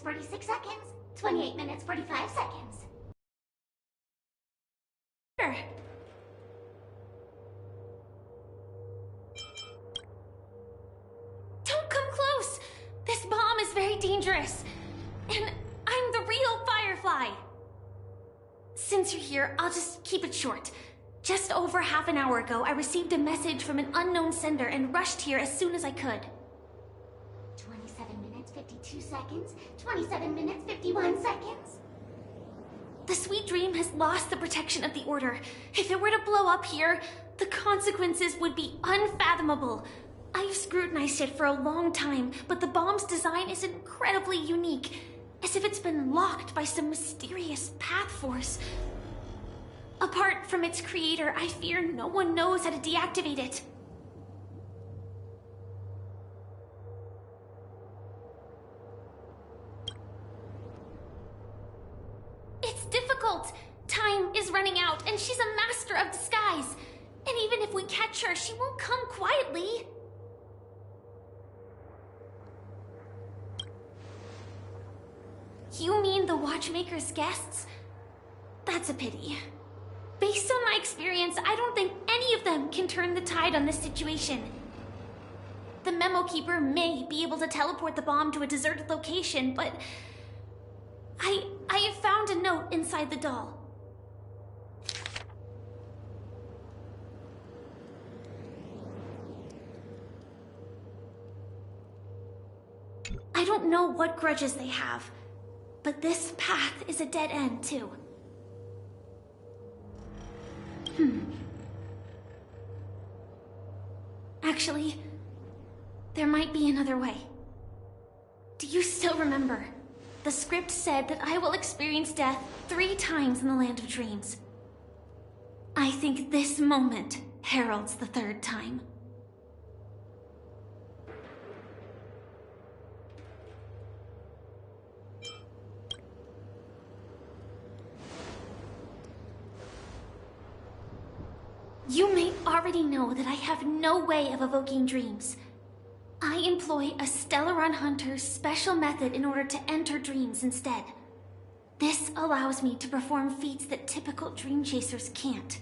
minutes 46 seconds. 28 minutes 45 seconds. Sure. Don't come close! This bomb is very dangerous. And I'm the real Firefly. Since you're here, I'll just keep it short. Just over half an hour ago, I received a message from an unknown sender and rushed here as soon as I could. 27 minutes 52 seconds. 27 minutes 51 seconds. The Sweet Dream has lost the protection of the Order. If it were to blow up here, the consequences would be unfathomable. I've scrutinized it for a long time, but the bomb's design is incredibly unique, as if it's been locked by some mysterious path force. Apart from its creator, I fear no one knows how to deactivate it. It's difficult. Time is running out, and she's a master of disguise. And even if we catch her, she won't come quietly. You mean the Watchmaker's guests? That's a pity. Based on my experience, I don't think any of them can turn the tide on this situation. The Memo Keeper may be able to teleport the bomb to a deserted location, but I have found a note inside the doll. I don't know what grudges they have, but this path is a dead end, too. Actually, there might be another way. Do you still remember? The script said that I will experience death 3 times in the Land of Dreams. I think this moment heralds the 3rd time. You may already know that I have no way of evoking dreams. I employ a Stellaron Hunter's special method in order to enter dreams instead. This allows me to perform feats that typical dream chasers can't.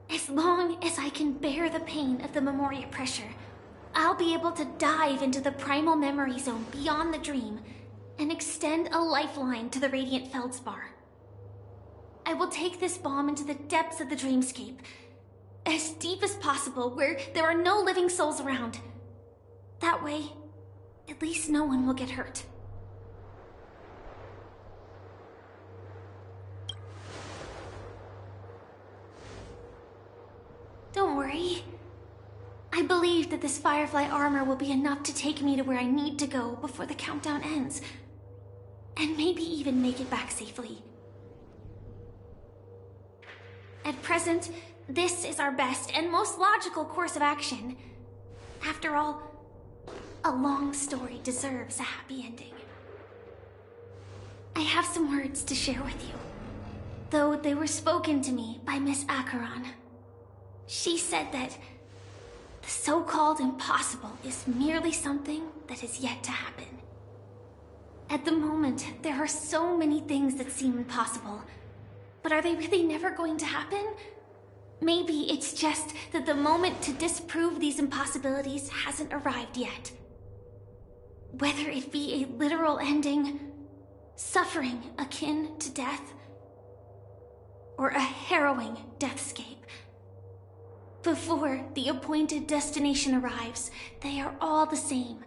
As long as I can bear the pain of the Memoria pressure, I'll be able to dive into the primal memory zone beyond the dream and extend a lifeline to the Radiant Feldspar. I will take this bomb into the depths of the dreamscape, as deep as possible, where there are no living souls around. That way, at least no one will get hurt. Don't worry. I believe that this Firefly armor will be enough to take me to where I need to go before the countdown ends, and maybe even make it back safely. At present, this is our best and most logical course of action. After all, a long story deserves a happy ending. I have some words to share with you, though they were spoken to me by Miss Acheron. She said that the so-called impossible is merely something that is yet to happen. At the moment, there are so many things that seem impossible. But are they really never going to happen? Maybe it's just that the moment to disprove these impossibilities hasn't arrived yet. Whether it be a literal ending, suffering akin to death, or a harrowing deathscape. Before the appointed destination arrives, they are all the same.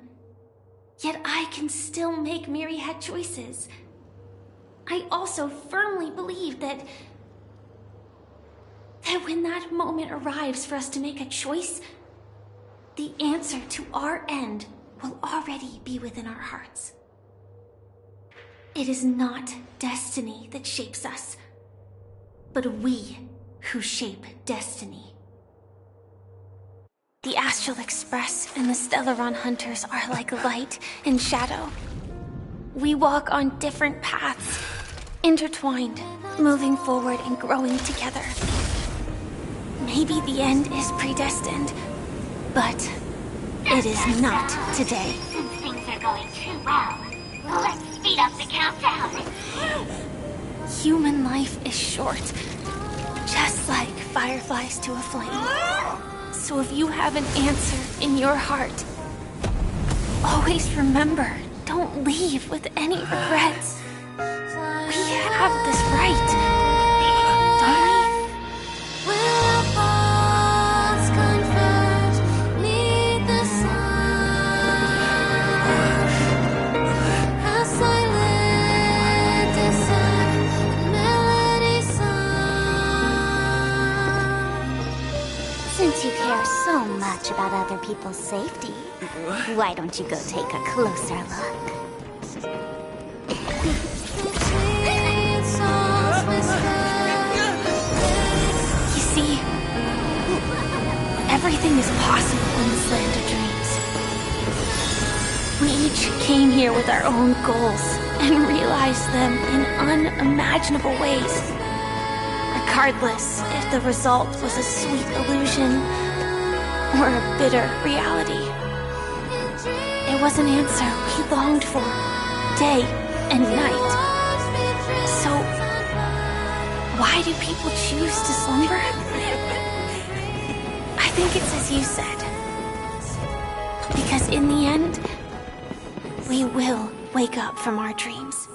Yet I can still make myriad choices. I also firmly believe that when that moment arrives for us to make a choice, the answer to our end will already be within our hearts. It is not destiny that shapes us, but we who shape destiny. The Astral Express and the Stellaron Hunters are like light and shadow. We walk on different paths, intertwined, moving forward and growing together. Maybe the end is predestined, but it is not today. Since things are going too well, let's Human life is short, just like fireflies to a flame. So if you have an answer in your heart, always remember, don't leave with any regrets. We have this right, don't we? Since you care so much about other people's safety, why don't you go take a closer look? You see, everything is possible in this land of dreams. We each came here with our own goals and realized them in unimaginable ways. Regardless if the result was a sweet illusion or a bitter reality. It was an answer we longed for, day and night. So, why do people choose to slumber? I think it's as you said. Because in the end, we will wake up from our dreams.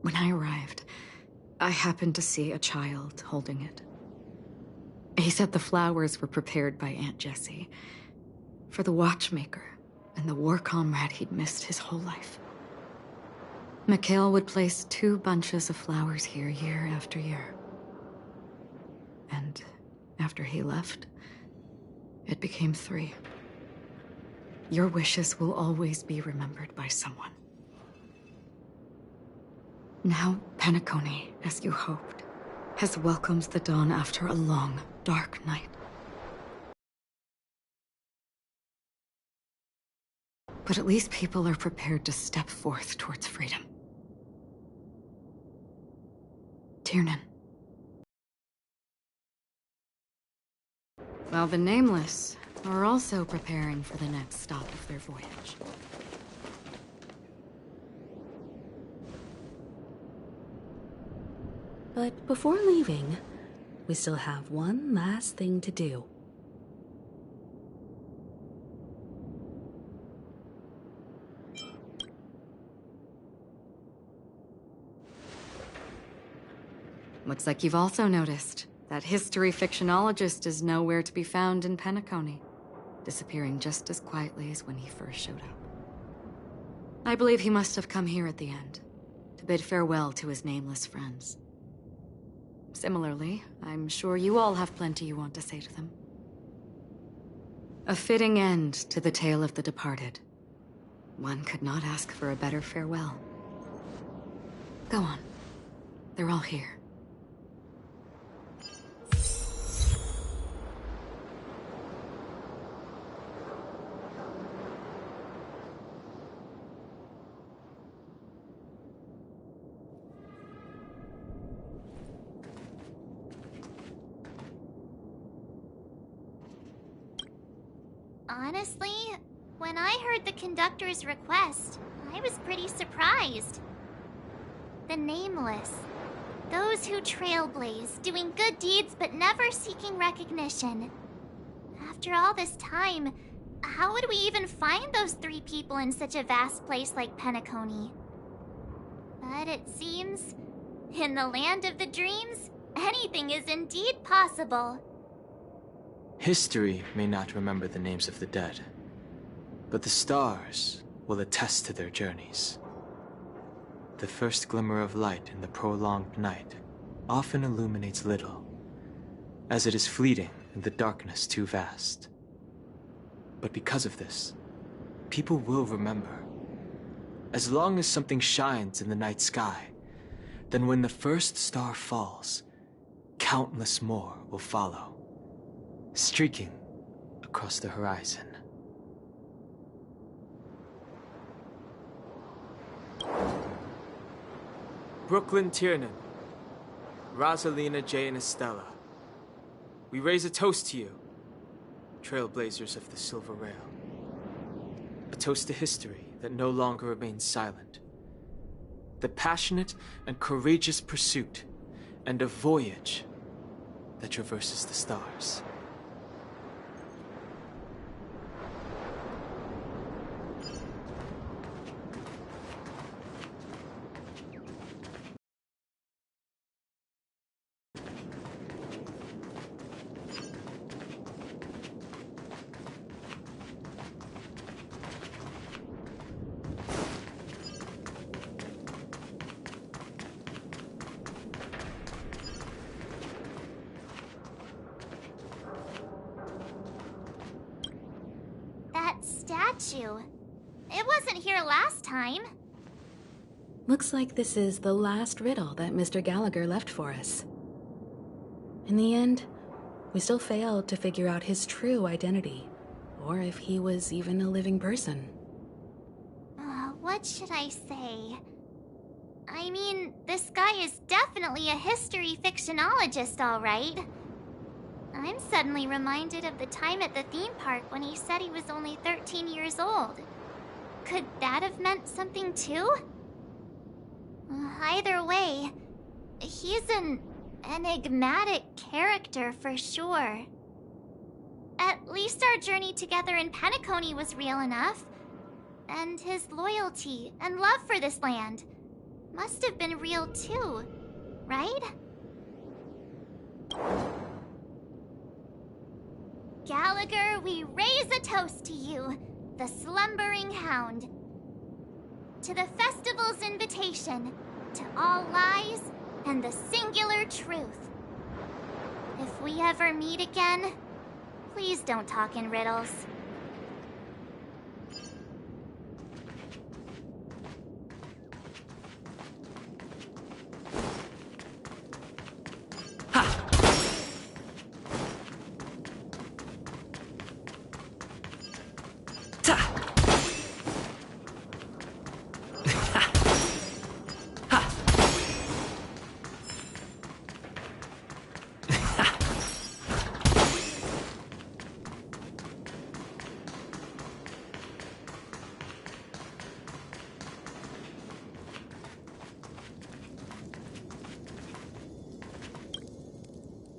When I arrived, I happened to see a child holding it. He said the flowers were prepared by Aunt Jessie for the watchmaker and the war comrade he'd missed his whole life. Mikhail would place 2 bunches of flowers here year after year. And after he left, it became 3. Your wishes will always be remembered by someone. Now, Penacony, as you hoped, has welcomed the dawn after a long, dark night. But at least people are prepared to step forth towards freedom. Tiernan. While the Nameless are also preparing for the next stop of their voyage. But before leaving, we still have one last thing to do. Looks like you've also noticed that history fictionologist is nowhere to be found in Penacony, disappearing just as quietly as when he first showed up. I believe he must have come here at the end, to bid farewell to his nameless friends. Similarly, I'm sure you all have plenty you want to say to them. A fitting end to the tale of the departed. One could not ask for a better farewell. Go on. They're all here. Honestly, when I heard the conductor's request, I was pretty surprised. The Nameless. Those who trailblaze, doing good deeds but never seeking recognition. After all this time, how would we even find those 3 people in such a vast place like Penacony? But it seems, in the land of the dreams, anything is indeed possible. History may not remember the names of the dead, but the stars will attest to their journeys. The first glimmer of light in the prolonged night often illuminates little, as it is fleeting in the darkness too vast. But because of this, people will remember. As long as something shines in the night sky, then when the first star falls, countless more will follow, streaking across the horizon. Brooklyn Tiernan, Rosalina J. and Estella, we raise a toast to you, trailblazers of the Silver Rail. A toast to history that no longer remains silent. The passionate and courageous pursuit and a voyage that traverses the stars. Statue. It wasn't here last time. Looks like this is the last riddle that Mr. Gallagher left for us. In the end, we still failed to figure out his true identity, or if he was even a living person. What should I say? I mean, this guy is definitely a history fictionologist, all right. I'm suddenly reminded of the time at the theme park when he said he was only 13 years old. Could that have meant something too? Either way, he's an enigmatic character for sure. At least our journey together in Penacony was real enough. And his loyalty and love for this land must have been real too, right? Gallagher, we raise a toast to you, the slumbering hound. To the festival's invitation, to all lies and the singular truth. If we ever meet again, please don't talk in riddles.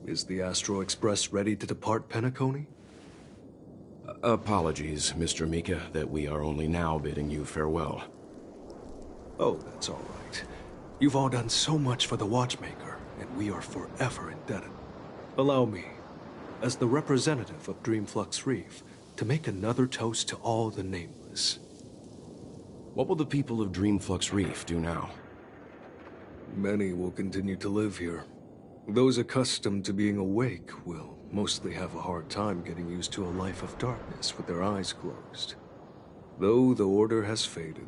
Is the Astro Express ready to depart Penacony? Apologies, Mr. Mika, that we are only now bidding you farewell. Oh, that's all right. You've all done so much for the Watchmaker, and we are forever indebted. Allow me, as the representative of Dreamflux Reef, to make another toast to all the nameless. What will the people of Dreamflux Reef do now? Many will continue to live here. Those accustomed to being awake will mostly have a hard time getting used to a life of darkness with their eyes closed. Though the order has faded,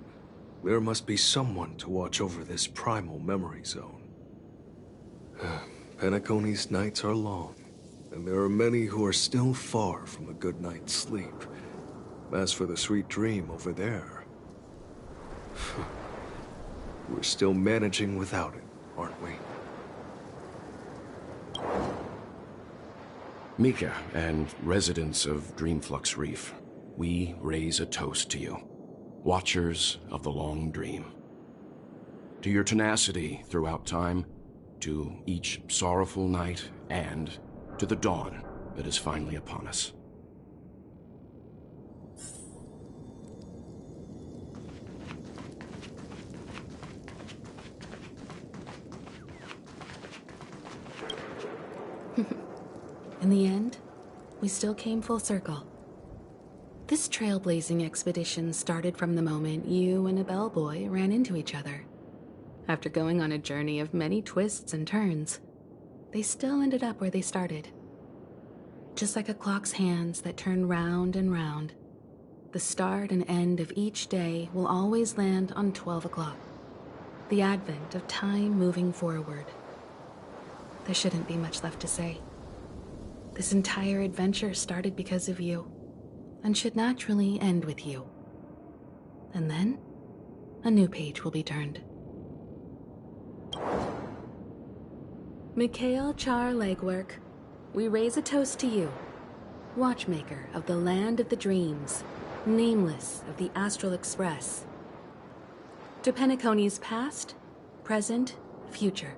there must be someone to watch over this primal memory zone. Penacony's nights are long, and there are many who are still far from a good night's sleep. As for the sweet dream over there, we're still managing without it, aren't we? Mika and residents of Dreamflux Reef, we raise a toast to you, watchers of the long dream. To your tenacity throughout time, to each sorrowful night, and to the dawn that is finally upon us. In the end, we still came full circle. This trailblazing expedition started from the moment you and a bellboy ran into each other. After going on a journey of many twists and turns, they still ended up where they started. Just like a clock's hands that turn round and round, the start and end of each day will always land on 12 o'clock, the advent of time moving forward. There shouldn't be much left to say. This entire adventure started because of you, and should naturally end with you. And then, a new page will be turned. Mikhail Char Legwork, we raise a toast to you, watchmaker of the land of the dreams, nameless of the Astral Express. To Penacony's past, present, future,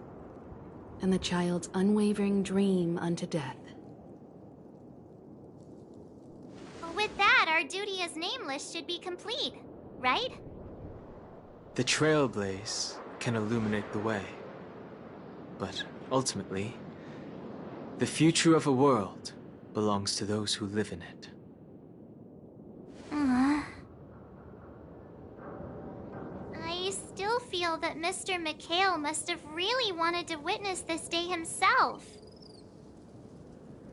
and the child's unwavering dream unto death. With that, our duty as Nameless should be complete, right? The Trailblaze can illuminate the way. But ultimately, the future of a world belongs to those who live in it. I still feel that Mr. Mikhail must have really wanted to witness this day himself.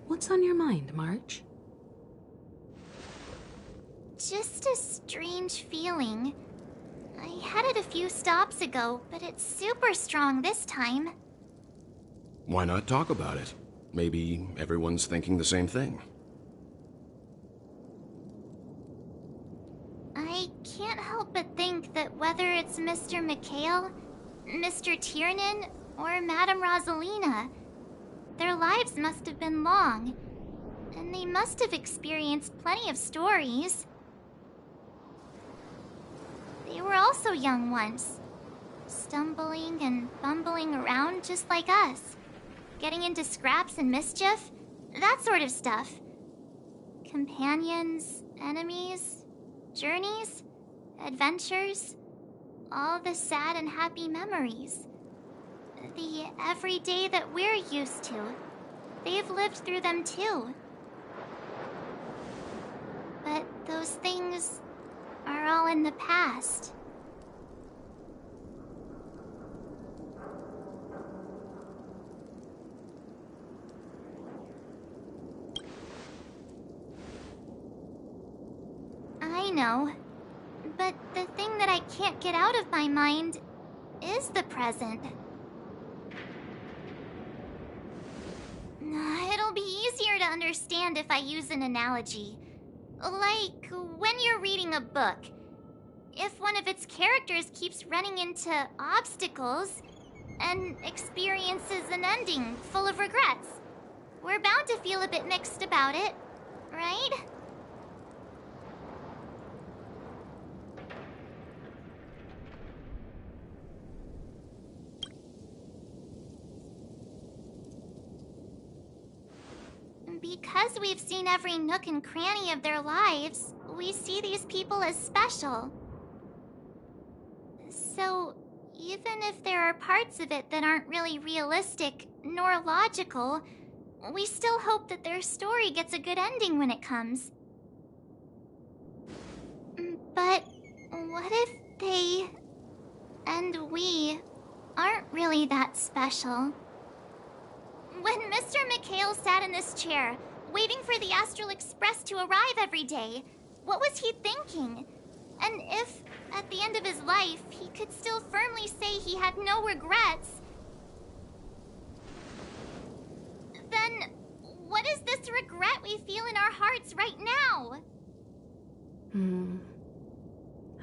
What's on your mind, March? Just a strange feeling. I had it a few stops ago, but it's super strong this time. Why not talk about it? Maybe everyone's thinking the same thing. I can't help but think that whether it's Mr. Mikhail, Mr. Tiernan, or Madame Rosalina, their lives must have been long, and they must have experienced plenty of stories. They were also young once, stumbling and bumbling around just like us, getting into scraps and mischief, that sort of stuff. Companions, enemies, journeys, adventures, all the sad and happy memories. The everyday that we're used to. They've lived through them too. But those things are all in the past. I know, but the thing that I can't get out of my mind is the present. It'll be easier to understand if I use an analogy. Like when you're reading a book. If one of its characters keeps running into obstacles and experiences an ending full of regrets, we're bound to feel a bit mixed about it, right? Because we've seen every nook and cranny of their lives, we see these people as special. So, even if there are parts of it that aren't really realistic nor logical, we still hope that their story gets a good ending when it comes. But what if they and we aren't really that special? When Mr. Mikhail sat in this chair, waiting for the Astral Express to arrive every day, what was he thinking? And if, at the end of his life, he could still firmly say he had no regrets, then what is this regret we feel in our hearts right now?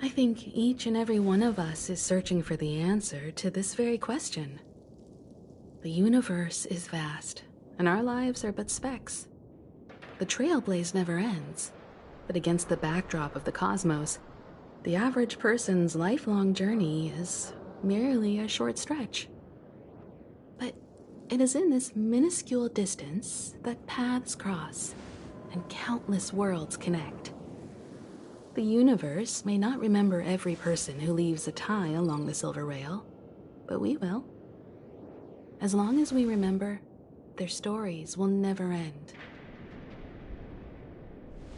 I think each and every one of us is searching for the answer to this very question. The universe is vast, and our lives are but specks. The trailblaze never ends, but against the backdrop of the cosmos, the average person's lifelong journey is merely a short stretch. But it is in this minuscule distance that paths cross and countless worlds connect. The universe may not remember every person who leaves a tie along the silver rail, but we will. As long as we remember, their stories will never end.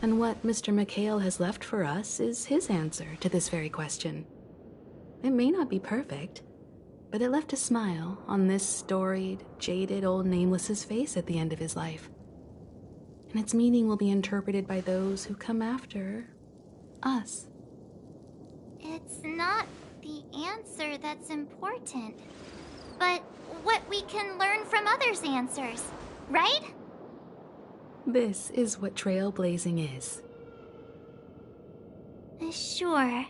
And what Mr. Mikhail has left for us is his answer to this very question. It may not be perfect, but it left a smile on this storied, jaded old Nameless's face at the end of his life. And its meaning will be interpreted by those who come after us. It's not the answer that's important, but what we can learn from others' answers, right? This is what trailblazing is. Sure.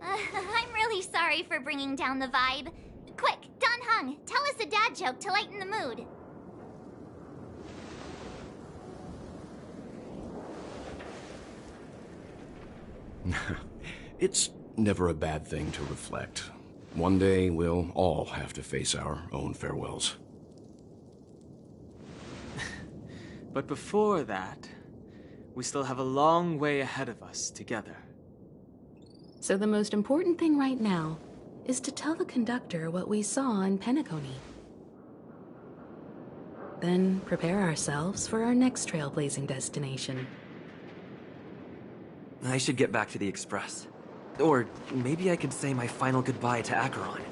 I'm really sorry for bringing down the vibe. Quick, Don Hung, tell us a dad joke to lighten the mood. It's never a bad thing to reflect. One day, we'll all have to face our own farewells. But before that, we still have a long way ahead of us together. So the most important thing right now is to tell the conductor what we saw in Penacony. Then prepare ourselves for our next trailblazing destination. I should get back to the Express. Or maybe I could say my final goodbye to Acheron.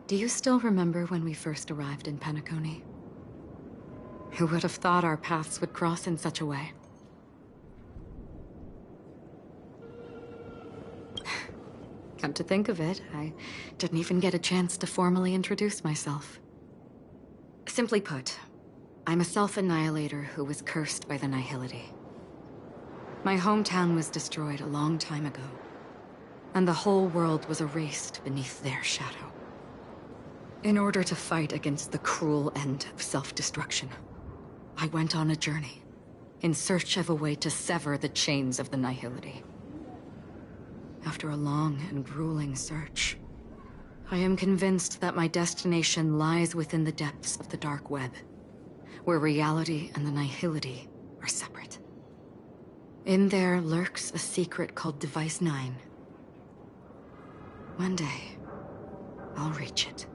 Do you still remember when we first arrived in Penacony? Who would have thought our paths would cross in such a way? Come to think of it, I didn't even get a chance to formally introduce myself. Simply put, I'm a self-annihilator who was cursed by the Nihility. My hometown was destroyed a long time ago, and the whole world was erased beneath their shadow. In order to fight against the cruel end of self-destruction, I went on a journey, in search of a way to sever the chains of the Nihility. After a long and grueling search, I am convinced that my destination lies within the depths of the dark web, where reality and the Nihility are separate. In there lurks a secret called Device 9. One day, I'll reach it.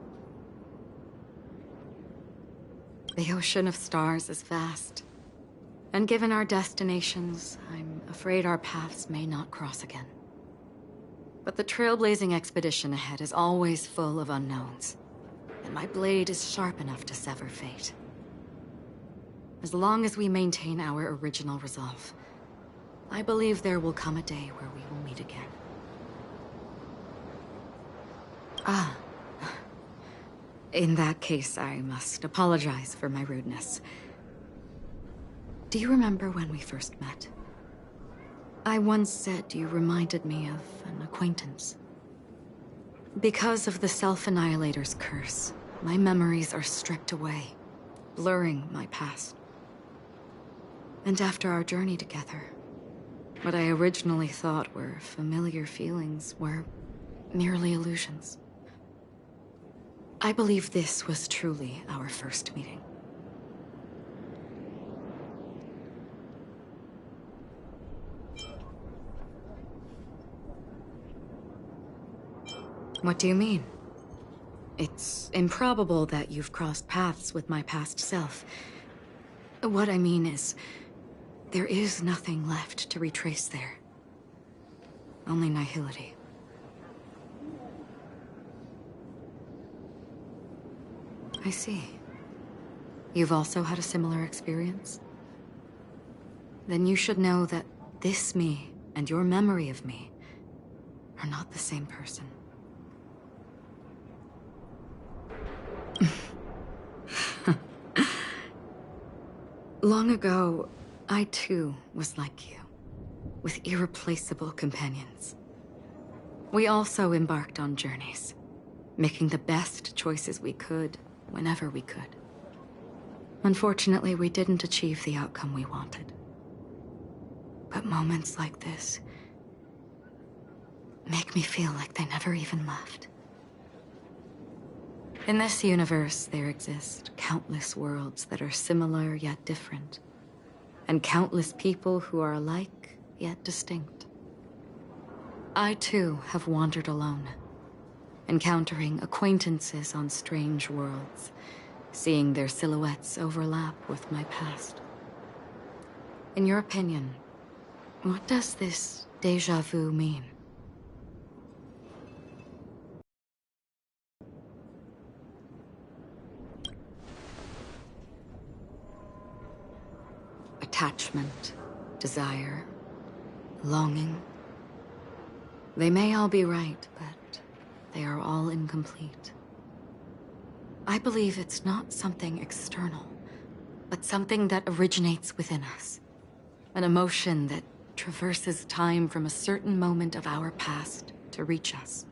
The ocean of stars is vast, and given our destinations, I'm afraid our paths may not cross again. But the trailblazing expedition ahead is always full of unknowns, and my blade is sharp enough to sever fate. As long as we maintain our original resolve, I believe there will come a day where we will meet again. Ah. In that case, I must apologize for my rudeness. Do you remember when we first met? I once said you reminded me of an acquaintance. Because of the Self-Annihilator's curse, my memories are stripped away, blurring my past. And after our journey together, what I originally thought were familiar feelings were merely illusions. I believe this was truly our first meeting. What do you mean? It's improbable that you've crossed paths with my past self. What I mean is, there is nothing left to retrace there. Only nihility. I see. You've also had a similar experience? Then you should know that this me and your memory of me are not the same person. Long ago, I too was like you, with irreplaceable companions. We also embarked on journeys, making the best choices we could, whenever we could. Unfortunately, we didn't achieve the outcome we wanted. But moments like this make me feel like they never even left. In this universe, there exist countless worlds that are similar yet different, and countless people who are alike yet distinct. I too have wandered alone, encountering acquaintances on strange worlds, seeing their silhouettes overlap with my past. In your opinion, what does this déjà vu mean? Attachment, desire, longing. They may all be right, but they are all incomplete. I believe it's not something external, but something that originates within us. An emotion that traverses time from a certain moment of our past to reach us.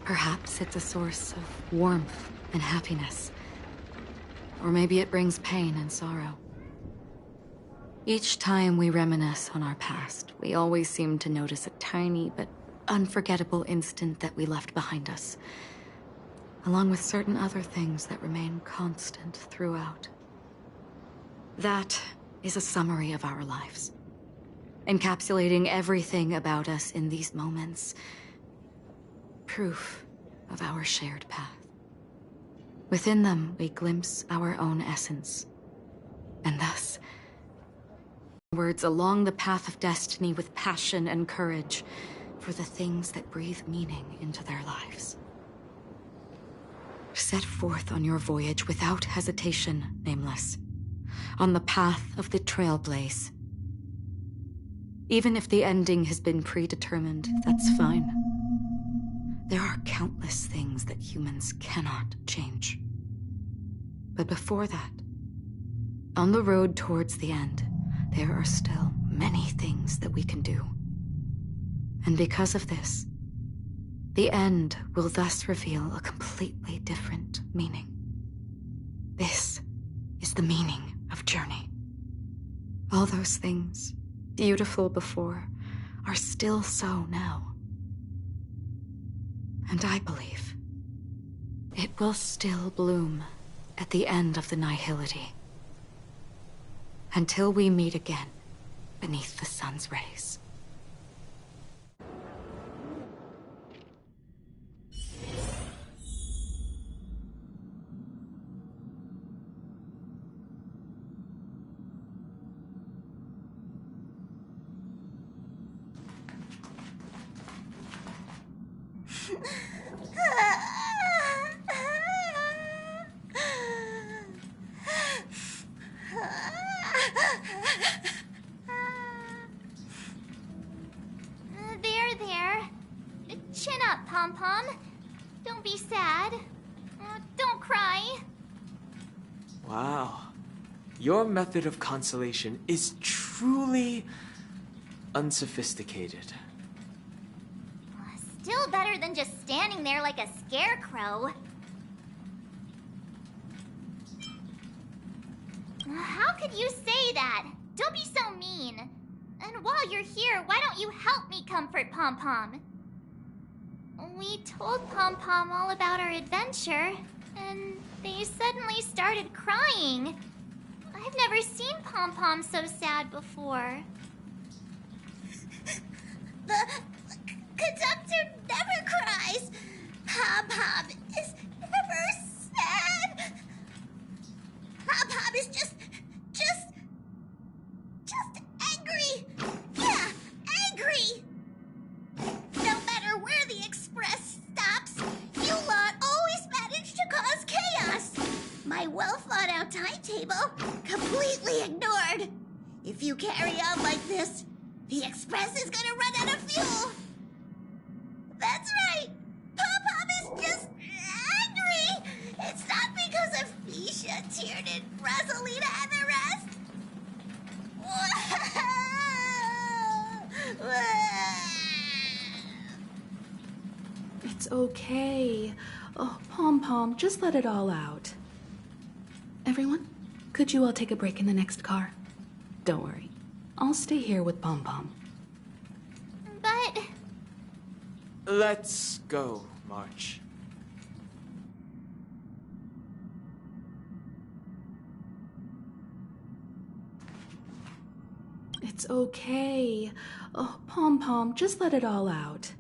Perhaps it's a source of warmth and happiness. Or maybe it brings pain and sorrow. Each time we reminisce on our past, we always seem to notice a tiny but unforgettable instant that we left behind us, along with certain other things that remain constant throughout. That is a summary of our lives, encapsulating everything about us in these moments. Proof of our shared path. Within them, we glimpse our own essence, and thus, words along the path of destiny with passion and courage for the things that breathe meaning into their lives. Set forth on your voyage without hesitation, Nameless, on the path of the Trailblaze. Even if the ending has been predetermined, that's fine. There are countless things that humans cannot change. But before that, on the road towards the end, there are still many things that we can do. And because of this, the end will thus reveal a completely different meaning. This is the meaning of journey. All those things, beautiful before, are still so now. And I believe it will still bloom at the end of the nihility. Until we meet again beneath the sun's rays. There. Chin up, Pom-Pom. Don't be sad. Don't cry. Wow. Your method of consolation is truly unsophisticated. Still better than just standing there like a scarecrow. How could you say that? Don't be so mean. And while you're here, why don't you help me comfort Pom-Pom? We told Pom-Pom all about our adventure, and they suddenly started crying. I've never seen Pom-Pom so sad before. The conductor never cries. Pom-Pom is never sad. Pom-Pom is just angry. Yeah, angry. No matter where the express stops, you lot always manage to cause chaos. My well-thought-out timetable completely ignored. If you carry on like this, the express is gonna run out of fuel. That's right. Pom-Pom is just angry. It's not because of Fisha, Tiernan, Rosalina, and the rest. It's okay. Oh, Pom Pom, just let it all out. Everyone, could you all take a break in the next car? Don't worry. I'll stay here with Pom Pom. But... Let's go, March. It's okay. Oh, Pom Pom, just let it all out.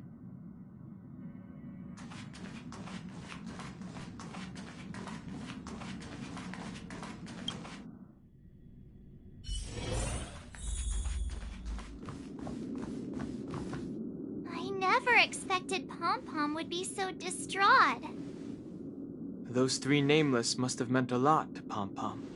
I never expected Pom Pom would be so distraught. Those three nameless must have meant a lot to Pom Pom.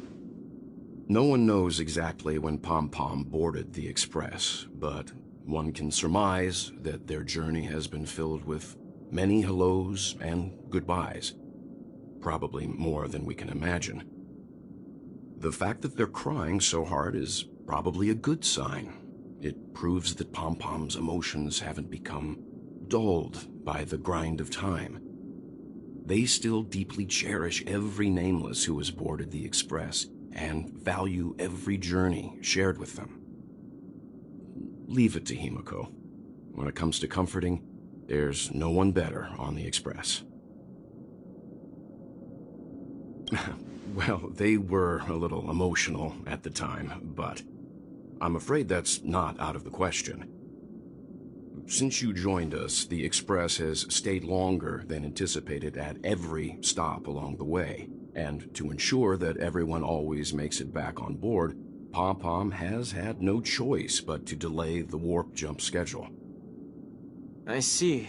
No one knows exactly when Pom Pom boarded the Express, but one can surmise that their journey has been filled with many hellos and goodbyes. Probably more than we can imagine. The fact that they're crying so hard is probably a good sign. It proves that Pom Pom's emotions haven't become dulled by the grind of time. They still deeply cherish every nameless who has boarded the Express and value every journey shared with them. Leave it to Himiko. When it comes to comforting, there's no one better on the Express. Well, they were a little emotional at the time, but I'm afraid that's not out of the question. Since you joined us, the Express has stayed longer than anticipated at every stop along the way. And to ensure that everyone always makes it back on board, Pom Pom has had no choice but to delay the warp jump schedule. I see.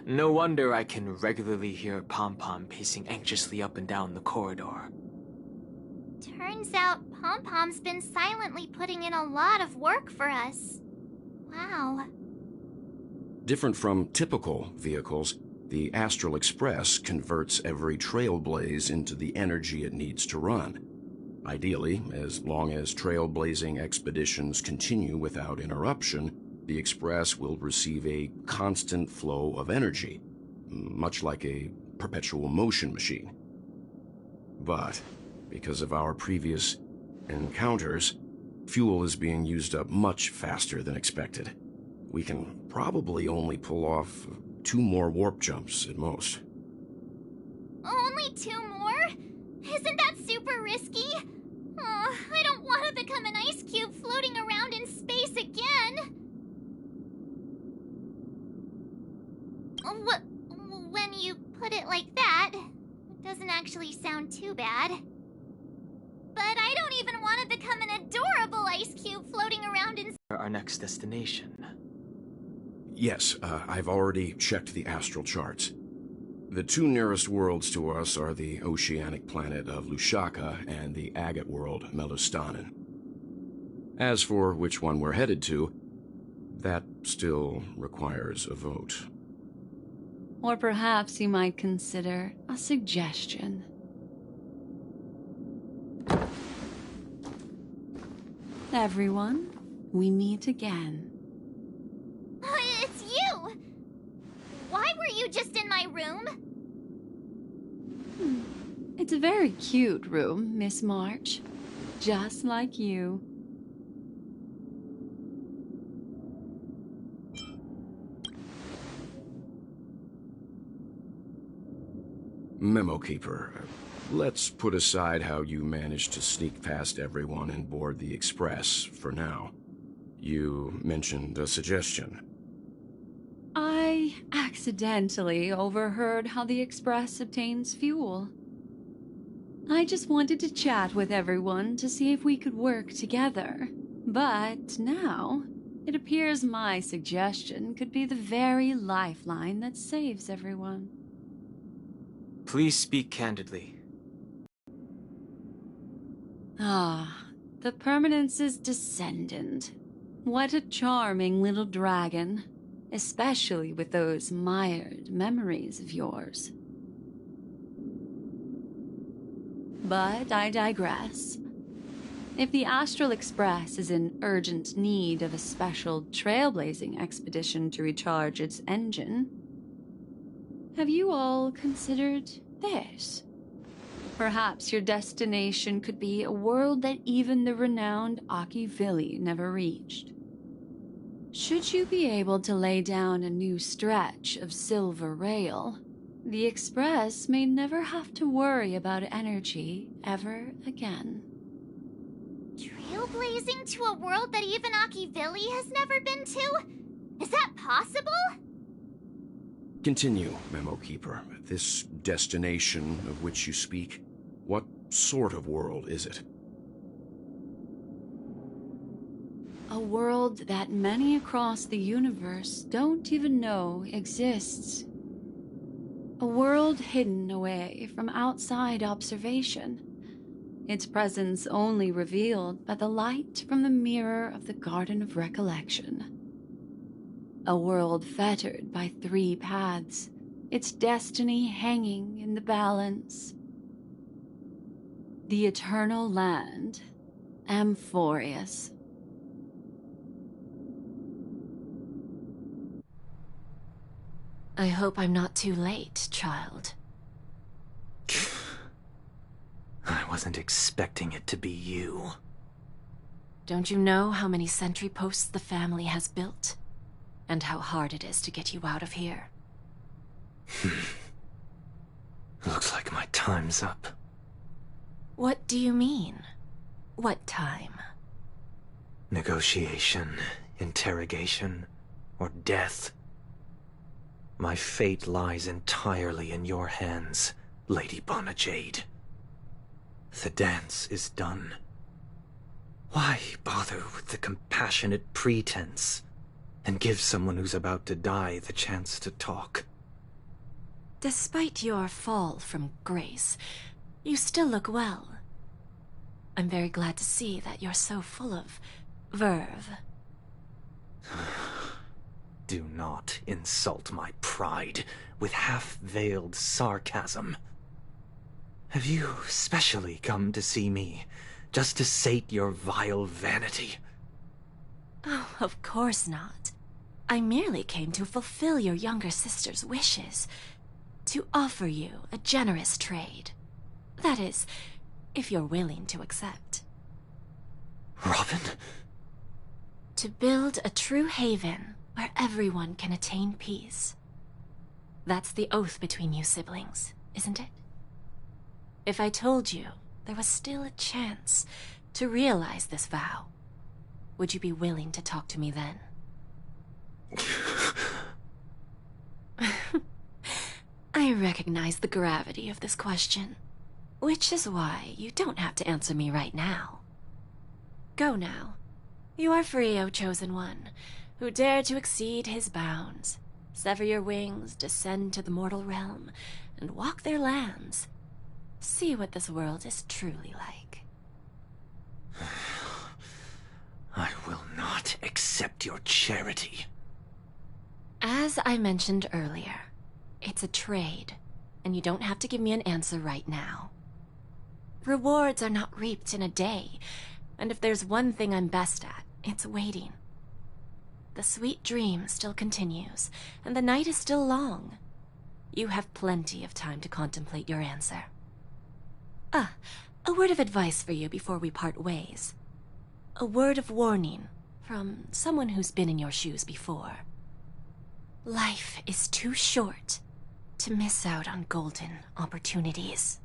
No wonder I can regularly hear Pom Pom pacing anxiously up and down the corridor. Turns out Pom Pom's been silently putting in a lot of work for us. Wow. Different from typical vehicles, the Astral Express converts every trailblaze into the energy it needs to run. Ideally, as long as trailblazing expeditions continue without interruption, the Express will receive a constant flow of energy, much like a perpetual motion machine. But because of our previous encounters, fuel is being used up much faster than expected. We can probably only pull off 2 more warp jumps at most. Only 2 more? Isn't that super risky? Oh, I don't want to become an ice cube floating around in space again. When you put it like that, it doesn't actually sound too bad. But I don't even want to become an adorable ice cube floating around in... Our next destination. Yes, I've already checked the astral charts. The 2 nearest worlds to us are the oceanic planet of Lushaka and the agate world, Melostanen. As for which one we're headed to, that still requires a vote. Or perhaps you might consider a suggestion. Everyone, we meet again. It's you! Why were you just in my room? It's a very cute room, Miss March. Just like you. Memo Keeper, let's put aside how you managed to sneak past everyone and board the Express for now. You mentioned a suggestion. I accidentally overheard how the Express obtains fuel. I just wanted to chat with everyone to see if we could work together. But now, it appears my suggestion could be the very lifeline that saves everyone. Please speak candidly. Ah, the Permanence's descendant. What a charming little dragon. Especially with those mired memories of yours. But I digress. If the Astral Express is in urgent need of a special trailblazing expedition to recharge its engine, have you all considered this? Perhaps your destination could be a world that even the renowned Akivili never reached. Should you be able to lay down a new stretch of silver rail, the Express may never have to worry about energy ever again. Trailblazing to a world that even Akivili has never been to? Is that possible? Continue, Memo Keeper. This destination of which you speak, what sort of world is it? A world that many across the universe don't even know exists. A world hidden away from outside observation. Its presence only revealed by the light from the mirror of the Garden of Recollection. A world fettered by 3 paths, its destiny hanging in the balance. The Eternal Land, Amphorius. I hope I'm not too late, child. I wasn't expecting it to be you. Don't you know how many sentry posts the family has built? And how hard it is to get you out of here? Looks like my time's up. What do you mean? What time? Negotiation, interrogation, or death. My fate lies entirely in your hands, Lady Bonajade. The dance is done. Why bother with the compassionate pretense and give someone who's about to die the chance to talk? Despite your fall from grace, you still look well. I'm very glad to see that you're so full of verve. Do not insult my pride with half-veiled sarcasm. Have you specially come to see me just to sate your vile vanity? Oh, of course not. I merely came to fulfill your younger sister's wishes. To offer you a generous trade. That is, if you're willing to accept. Robin? To build a true haven where everyone can attain peace. That's the oath between you siblings, isn't it? If I told you there was still a chance to realize this vow, would you be willing to talk to me then? I recognize the gravity of this question, which is why you don't have to answer me right now. Go now. You are free, O Chosen One, who dare to exceed his bounds, sever your wings, descend to the mortal realm, and walk their lands. See what this world is truly like. I will not accept your charity. As I mentioned earlier, it's a trade, and you don't have to give me an answer right now. Rewards are not reaped in a day, and if there's one thing I'm best at, it's waiting. The sweet dream still continues, and the night is still long. You have plenty of time to contemplate your answer. Ah, a word of advice for you before we part ways. A word of warning from someone who's been in your shoes before. Life is too short to miss out on golden opportunities.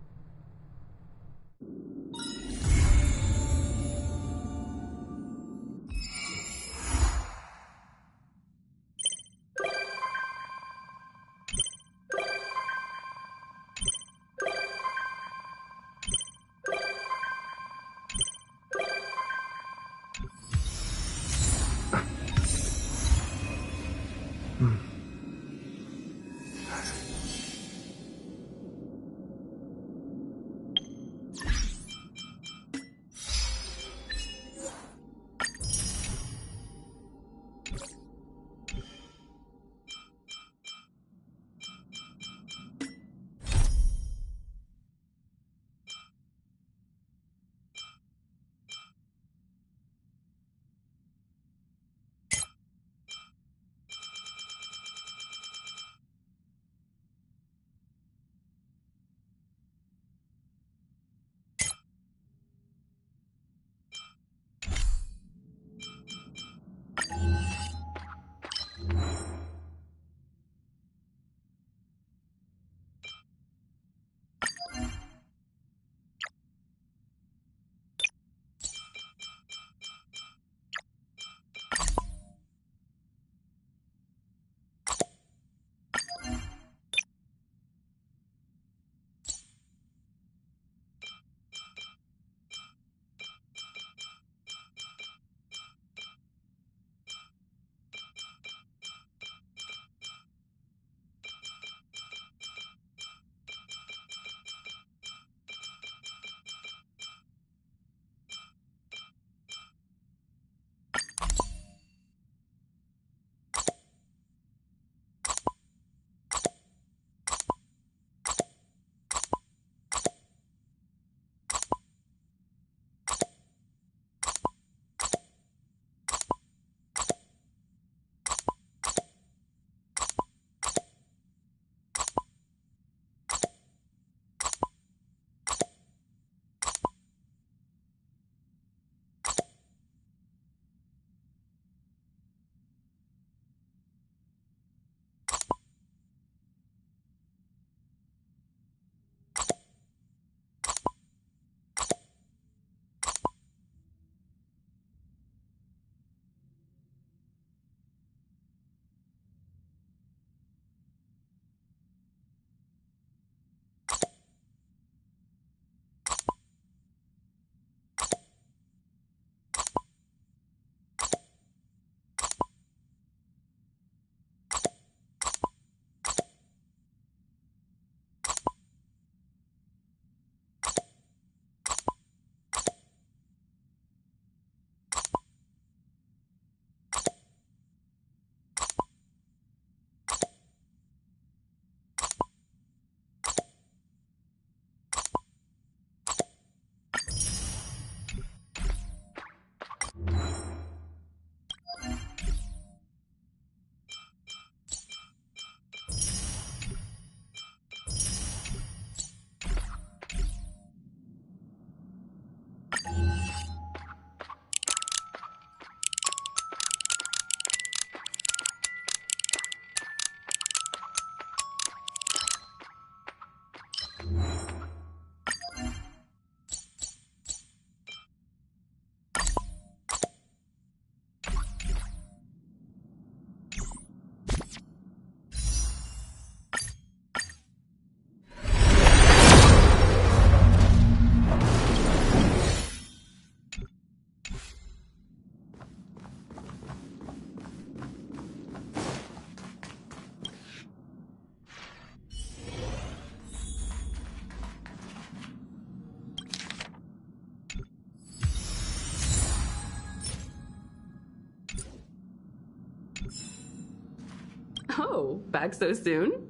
Oh, back so soon?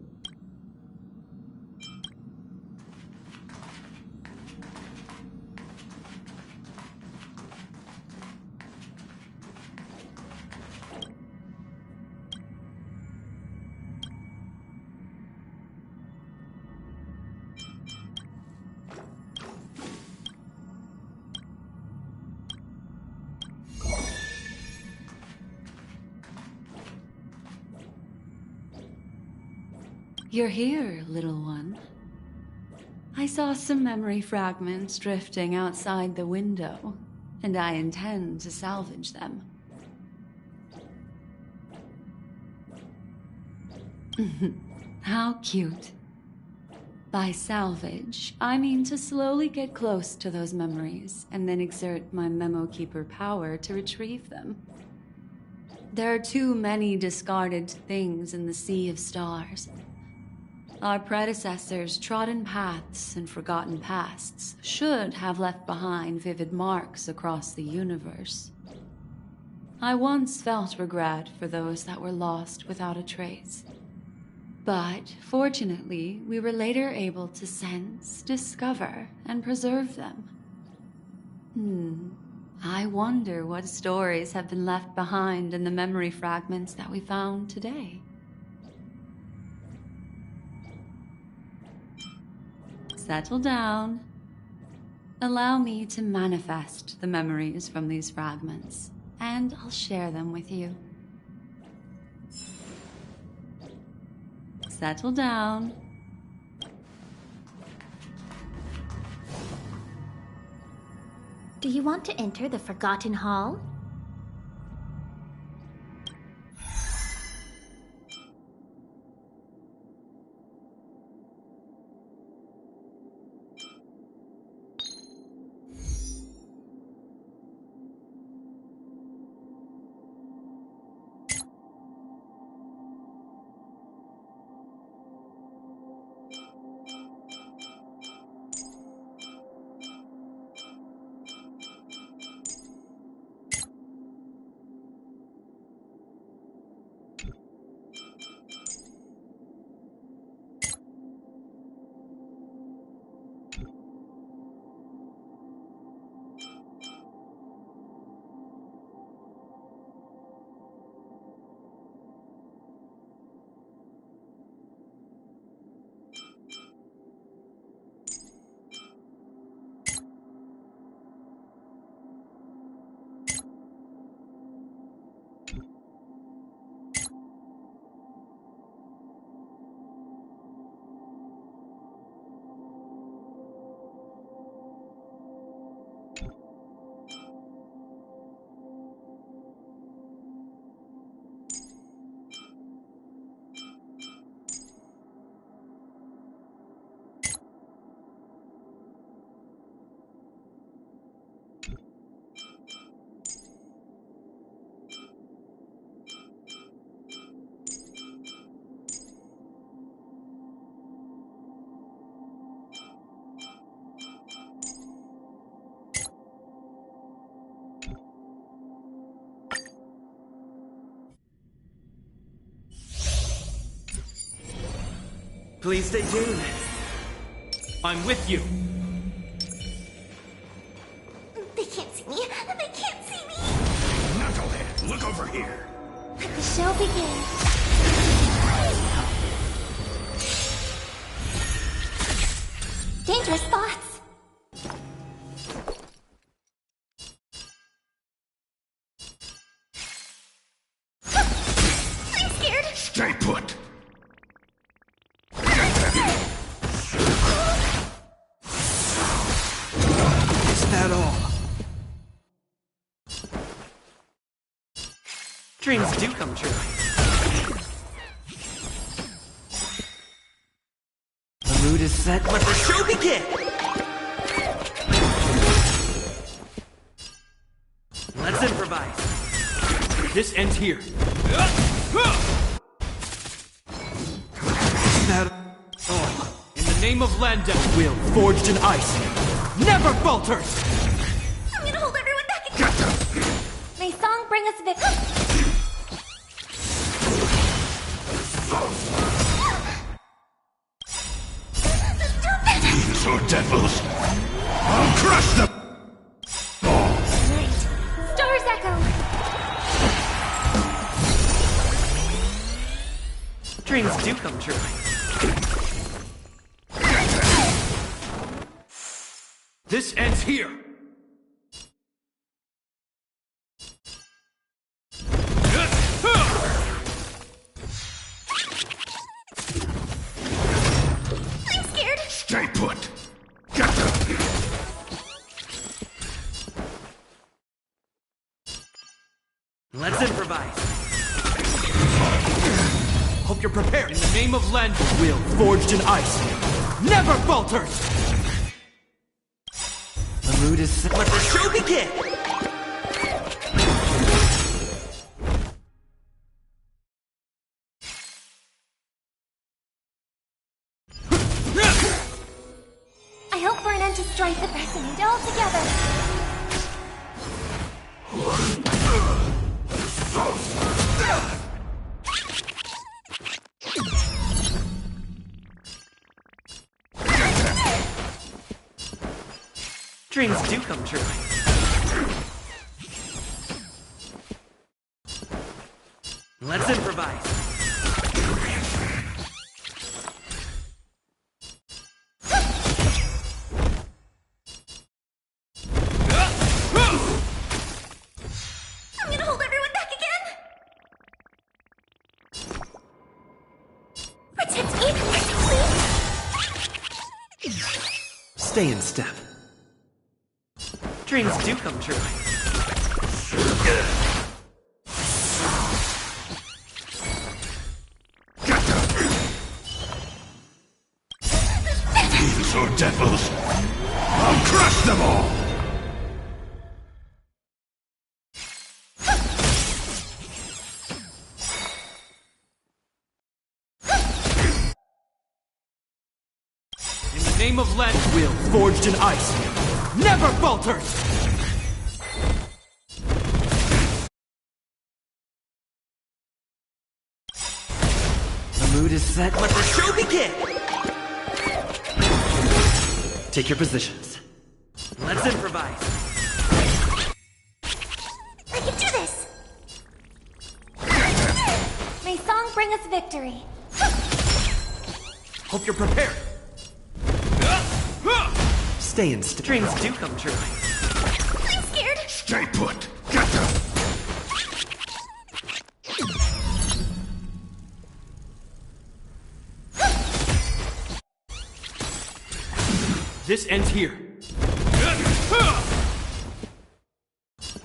You're here, little one. I saw some memory fragments drifting outside the window, and I intend to salvage them. How cute. By salvage, I mean to slowly get close to those memories and then exert my Memo Keeper power to retrieve them. There are too many discarded things in the sea of stars. Our predecessors' trodden paths and forgotten pasts should have left behind vivid marks across the universe. I once felt regret for those that were lost without a trace. But fortunately, we were later able to sense, discover, and preserve them. I wonder what stories have been left behind in the memory fragments that we found today. Settle down. Allow me to manifest the memories from these fragments, and I'll share them with you. Settle down. Do you want to enter the Forgotten Hall? Please stay tuned. I'm with you. They can't see me. They can't see me. Knucklehead, look over here. Let the show begin. Dangerous thoughts. I'm scared. Stay put. Is that all? Dreams do come true. The mood is set. Let the show begin! Let's improvise. This ends here. That all. In the name of Landau, will forged in ice never falters! I'm gonna hold everyone back again. May song bring us victory. Dreams do come true. This ends here! I'm scared. Stay put! Let's improvise. Hope you're prepared. In the name of Len, will forged in ice never falters! The mood is set. Let the show begin! I hope for an end to strife and resonate all together. Dreams do come true. Let's improvise. I'm gonna hold everyone back again. Protect me, please. Stay in step. Dreams do come true. These are devils! I'll crush them all! In the name of Len, will forged in ice never falters! The mood is set. Let the show begin! Take your positions. Let's improvise. I can do this. May song bring us victory. Hope you're prepared. Stay in step. Dreams do come true. I'm scared. Stay put! Get them! This ends here.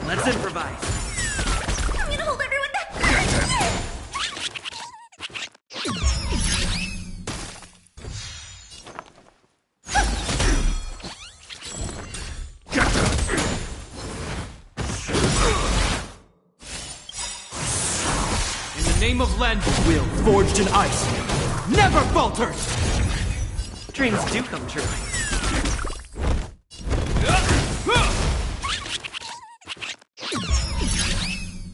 Let's improvise. I'm gonna hold everyone back. In the name of Len, will forged in ice never falters! Dreams do come true.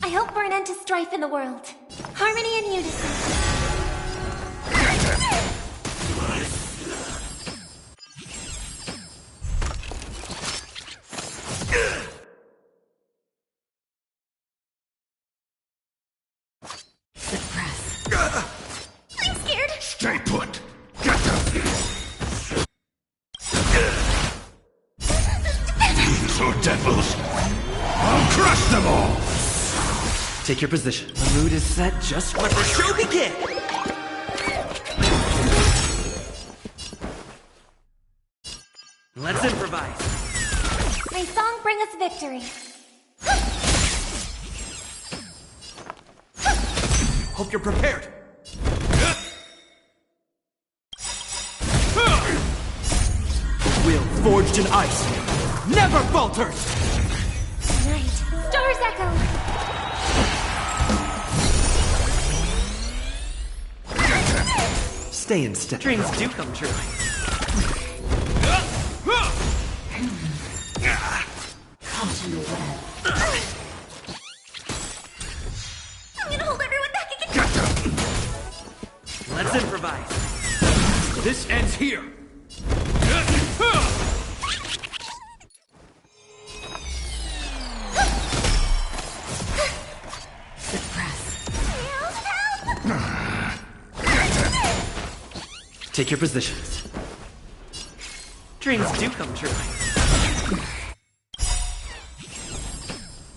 I hope for an end to strife in the world. Harmony and unison. I'm scared. Stay put! Get them! These are devils! I'll crush them all! Take your position. The mood is set. Just Let the show begin! Let's improvise. May song bring us victory. Hope you're prepared. Will forged in ice never falters! Night. Stars echo. stay in step. Dreams do come true. I'm gonna hold everyone back again. Let's improvise. This ends here. Take your positions. Dreams do come true.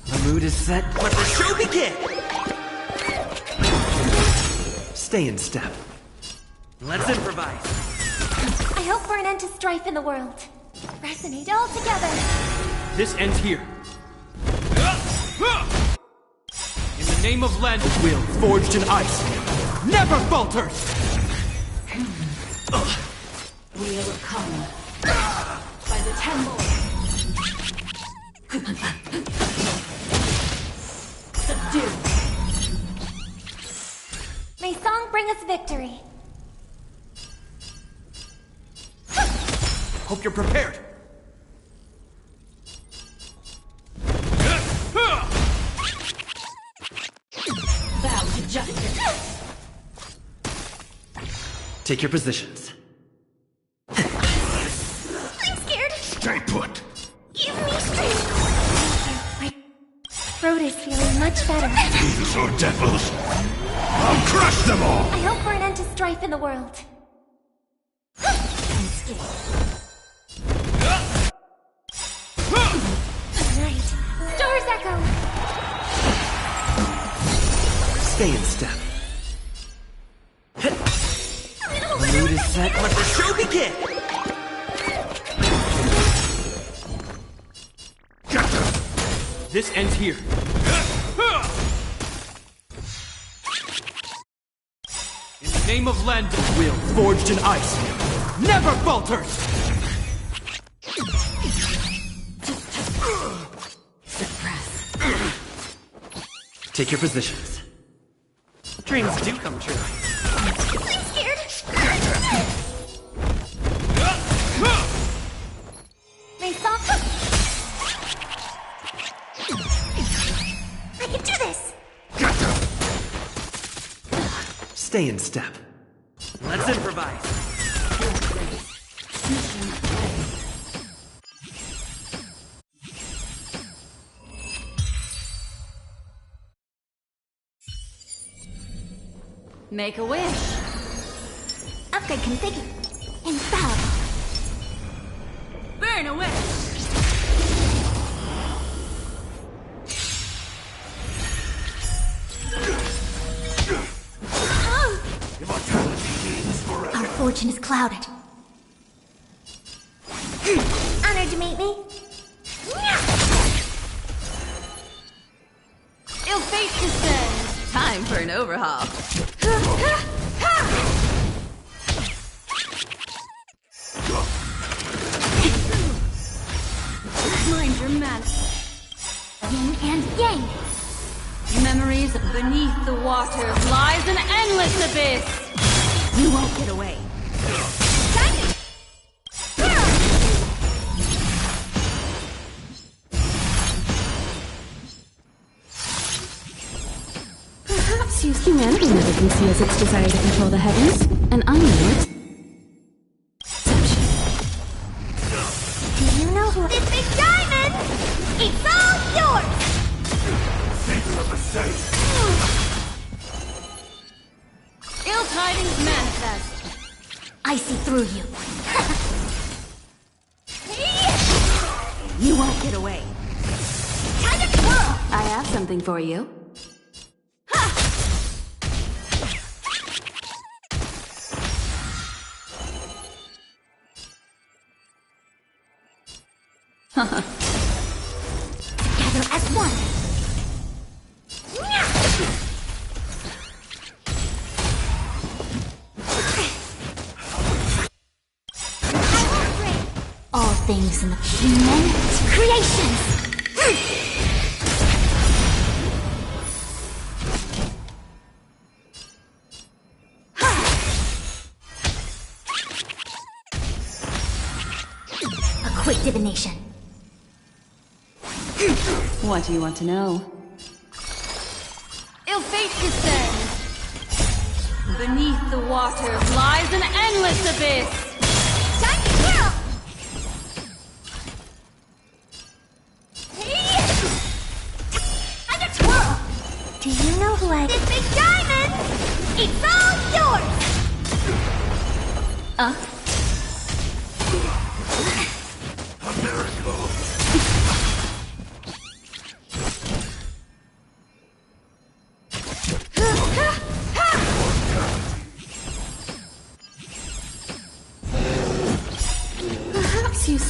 The mood is set. Let the show begin! Stay in step. Let's improvise. I hope for an end to strife in the world. Resonate all together. This ends here. In the name of land and will, forged in ice, never falters! Will come by the temple. Subdue. May song bring us victory. Hope you're prepared. Bow to justice. Take your positions. I'm scared. Stay put. Give me strength. My throat is feeling much better. Fiends or devils, I'll crush them all! I hope for an end to strife in the world. Right. Stars echo. Stay in step. The mood is set. Let the show begin! This ends here. In the name of land and will, forged in ice, never falters! Suppress. Take your positions. Dreams do come true. I'm scared. My song. I can do this. Stay in step. Let's improvise. Make a wish. Upgrade configured. Infallible. Burn a wish. Our fortune is clouded. Honored to meet me. Ill fate descends. Time for an overhaul. Mind your manners. Yin and yang. Memories beneath the water lies an endless abyss. You won't get away. Perhaps humanity never conceals its desire to control the heavens, and I know it. Do you know who this big diamond? It's all yours! Ill tidings manifest. I see through you. You won't get away. Time to twirl! I have something for you. Together as one. All things in the human creations. A quick divination. What do you want to know? Ill fate descends. Beneath the water lies an endless abyss. Time to twirl! I'm a twirl! Do you know who I... This big diamond! It's all yours! Since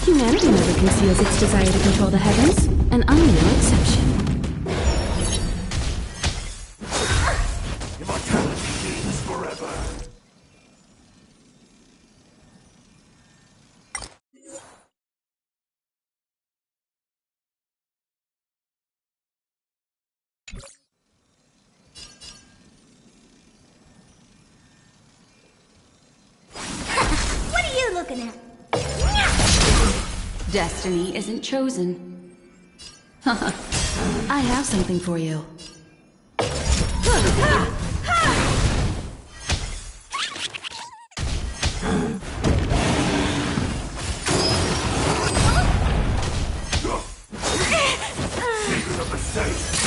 humanity never conceals its desire to control the heavens, and I'm no exception. Immortality means forever. What are you looking at? Destiny isn't chosen. I have something for you. Secret of the safe.